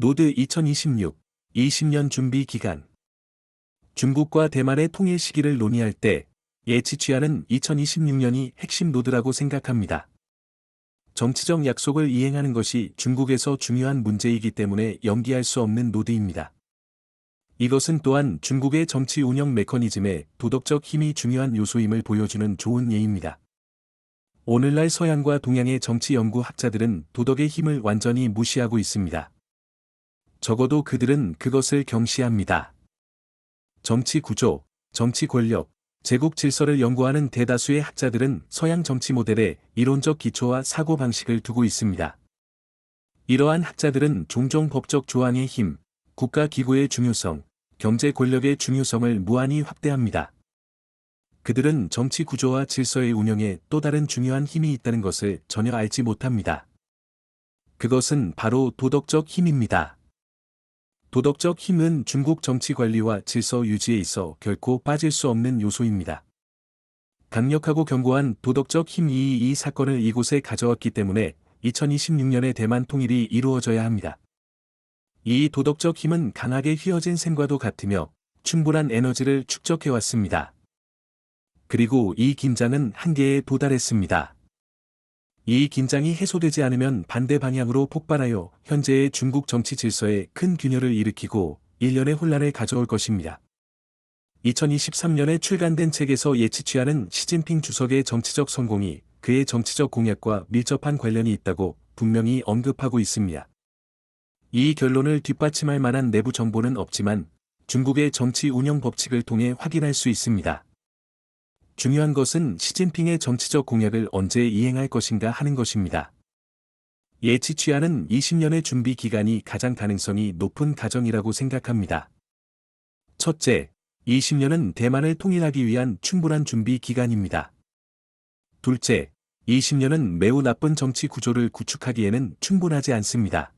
노드 2026, 20년 준비 기간. 중국과 대만의 통일 시기를 논의할 때 예치취하는 2026년이 핵심 노드라고 생각합니다. 정치적 약속을 이행하는 것이 중국에서 중요한 문제이기 때문에 연기할 수 없는 노드입니다. 이것은 또한 중국의 정치 운영 메커니즘에 도덕적 힘이 중요한 요소임을 보여주는 좋은 예입니다. 오늘날 서양과 동양의 정치 연구 학자들은 도덕의 힘을 완전히 무시하고 있습니다. 적어도 그들은 그것을 경시합니다. 정치 구조, 정치 권력, 제국 질서를 연구하는 대다수의 학자들은 서양 정치 모델에 이론적 기초와 사고 방식을 두고 있습니다. 이러한 학자들은 종종 법적 조항의 힘, 국가 기구의 중요성, 경제 권력의 중요성을 무한히 확대합니다. 그들은 정치 구조와 질서의 운영에 또 다른 중요한 힘이 있다는 것을 전혀 알지 못합니다. 그것은 바로 도덕적 힘입니다. 도덕적 힘은 중국 정치 관리와 질서 유지에 있어 결코 빠질 수 없는 요소입니다. 강력하고 견고한 도덕적 힘이 이 사건을 이곳에 가져왔기 때문에 2026년의 대만 통일이 이루어져야 합니다. 이 도덕적 힘은 강하게 휘어진 샘과도 같으며 충분한 에너지를 축적해왔습니다. 그리고 이 긴장은 한계에 도달했습니다. 이 긴장이 해소되지 않으면 반대 방향으로 폭발하여 현재의 중국 정치 질서에 큰 균열을 일으키고 일련의 혼란을 가져올 것입니다. 2023년에 출간된 책에서 예치취하는 시진핑 주석의 정치적 성공이 그의 정치적 공약과 밀접한 관련이 있다고 분명히 언급하고 있습니다. 이 결론을 뒷받침할 만한 내부 정보는 없지만 중국의 정치 운영 법칙을 통해 확인할 수 있습니다. 중요한 것은 시진핑의 정치적 공약을 언제 이행할 것인가 하는 것입니다. 예치취하는 20년의 준비 기간이 가장 가능성이 높은 과정이라고 생각합니다. 첫째, 20년은 대만을 통일하기 위한 충분한 준비 기간입니다. 둘째, 20년은 매우 나쁜 정치 구조를 구축하기에는 충분하지 않습니다.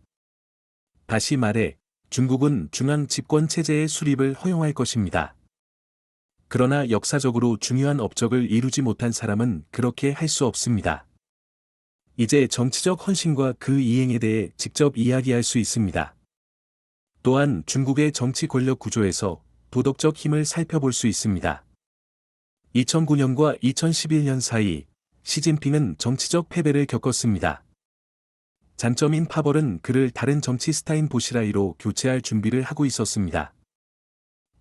다시 말해, 중국은 중앙 집권 체제의 수립을 허용할 것입니다. 그러나 역사적으로 중요한 업적을 이루지 못한 사람은 그렇게 할 수 없습니다. 이제 정치적 헌신과 그 이행에 대해 직접 이야기할 수 있습니다. 또한 중국의 정치 권력 구조에서 도덕적 힘을 살펴볼 수 있습니다. 2009년과 2011년 사이 시진핑은 정치적 패배를 겪었습니다. 장점인 파벌은 그를 다른 정치 스타인 보시라이로 교체할 준비를 하고 있었습니다.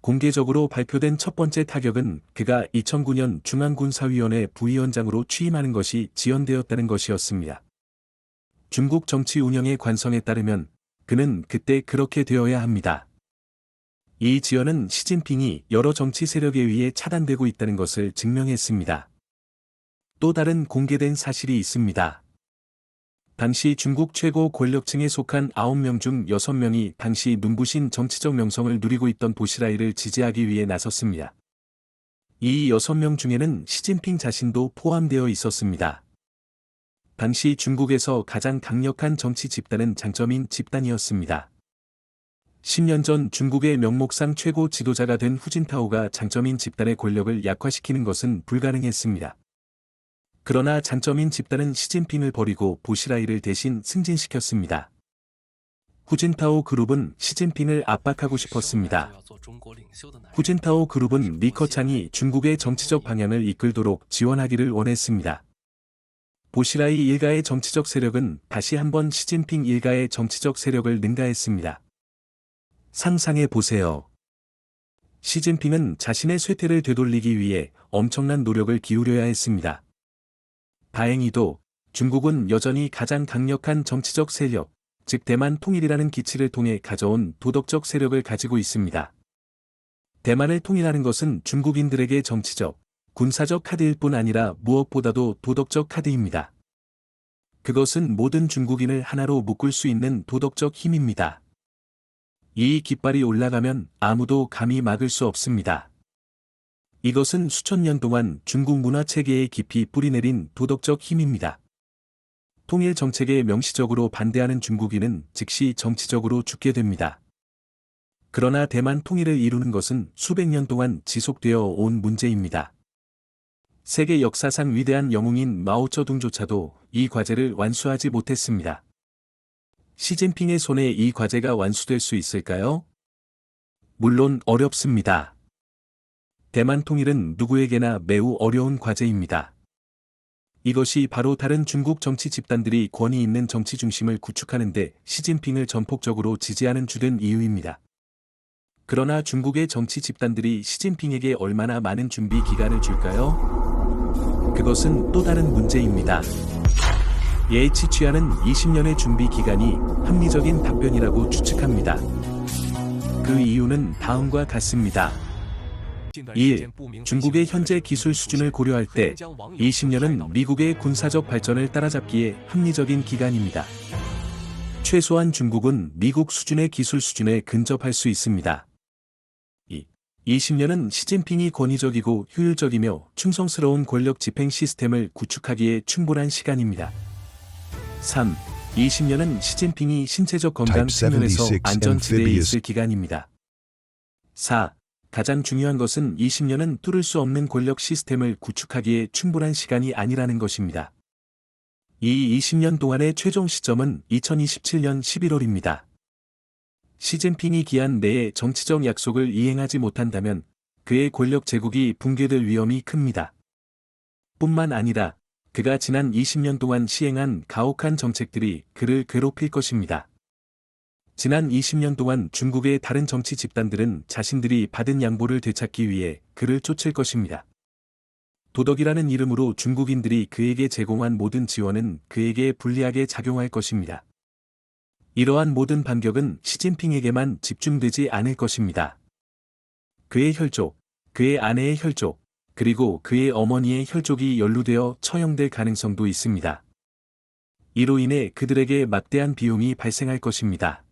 공개적으로 발표된 첫 번째 타격은 그가 2009년 중앙군사위원회 부위원장으로 취임하는 것이 지연되었다는 것이었습니다. 중국 정치 운영의 관성에 따르면 그는 그때 그렇게 되어야 합니다. 이 지연은 시진핑이 여러 정치 세력에 의해 차단되고 있다는 것을 증명했습니다. 또 다른 공개된 사실이 있습니다. 당시 중국 최고 권력층에 속한 9명 중 6명이 당시 눈부신 정치적 명성을 누리고 있던 보시라이를 지지하기 위해 나섰습니다. 이 6명 중에는 시진핑 자신도 포함되어 있었습니다. 당시 중국에서 가장 강력한 정치 집단은 장점인 집단이었습니다. 10년 전 중국의 명목상 최고 지도자가 된 후진타오가 장점인 집단의 권력을 약화시키는 것은 불가능했습니다. 그러나 장점인 집단은 시진핑을 버리고 보시라이를 대신 승진시켰습니다. 후진타오 그룹은 시진핑을 압박하고 싶었습니다. 후진타오 그룹은 리커창이 중국의 정치적 방향을 이끌도록 지원하기를 원했습니다. 보시라이 일가의 정치적 세력은 다시 한번 시진핑 일가의 정치적 세력을 능가했습니다. 상상해 보세요. 시진핑은 자신의 쇠퇴를 되돌리기 위해 엄청난 노력을 기울여야 했습니다. 다행히도 중국은 여전히 가장 강력한 정치적 세력, 즉 대만 통일이라는 기치를 통해 가져온 도덕적 세력을 가지고 있습니다. 대만을 통일하는 것은 중국인들에게 정치적, 군사적 카드일 뿐 아니라 무엇보다도 도덕적 카드입니다. 그것은 모든 중국인을 하나로 묶을 수 있는 도덕적 힘입니다. 이 깃발이 올라가면 아무도 감히 막을 수 없습니다. 이것은 수천 년 동안 중국 문화 체계에 깊이 뿌리내린 도덕적 힘입니다. 통일 정책에 명시적으로 반대하는 중국인은 즉시 정치적으로 죽게 됩니다. 그러나 대만 통일을 이루는 것은 수백 년 동안 지속되어 온 문제입니다. 세계 역사상 위대한 영웅인 마오쩌둥조차도 이 과제를 완수하지 못했습니다. 시진핑의 손에 이 과제가 완수될 수 있을까요? 물론 어렵습니다. 대만 통일은 누구에게나 매우 어려운 과제입니다. 이것이 바로 다른 중국 정치 집단들이 권위 있는 정치 중심을 구축하는 데 시진핑을 전폭적으로 지지하는 주된 이유입니다. 그러나 중국의 정치 집단들이 시진핑에게 얼마나 많은 준비 기간을 줄까요? 그것은 또 다른 문제입니다. 예치취하는 20년의 준비 기간이 합리적인 답변이라고 추측합니다. 그 이유는 다음과 같습니다. 1. 중국의 현재 기술 수준을 고려할 때 20년은 미국의 군사적 발전을 따라잡기에 합리적인 기간입니다. 최소한 중국은 미국 수준의 기술 수준에 근접할 수 있습니다. 2. 20년은 시진핑이 권위적이고 효율적이며 충성스러운 권력 집행 시스템을 구축하기에 충분한 시간입니다. 3. 20년은 시진핑이 신체적 건강 측면에서 안전지대에 있을 기간입니다. 4. 가장 중요한 것은 20년은 뚫을 수 없는 권력 시스템을 구축하기에 충분한 시간이 아니라는 것입니다. 이 20년 동안의 최종 시점은 2027년 11월입니다. 시진핑이 기한 내에 정치적 약속을 이행하지 못한다면 그의 권력 제국이 붕괴될 위험이 큽니다. 뿐만 아니라 그가 지난 20년 동안 시행한 가혹한 정책들이 그를 괴롭힐 것입니다. 지난 20년 동안 중국의 다른 정치 집단들은 자신들이 받은 양보를 되찾기 위해 그를 쫓을 것입니다. 도덕이라는 이름으로 중국인들이 그에게 제공한 모든 지원은 그에게 불리하게 작용할 것입니다. 이러한 모든 반격은 시진핑에게만 집중되지 않을 것입니다. 그의 혈족, 그의 아내의 혈족, 그리고 그의 어머니의 혈족이 연루되어 처형될 가능성도 있습니다. 이로 인해 그들에게 막대한 비용이 발생할 것입니다.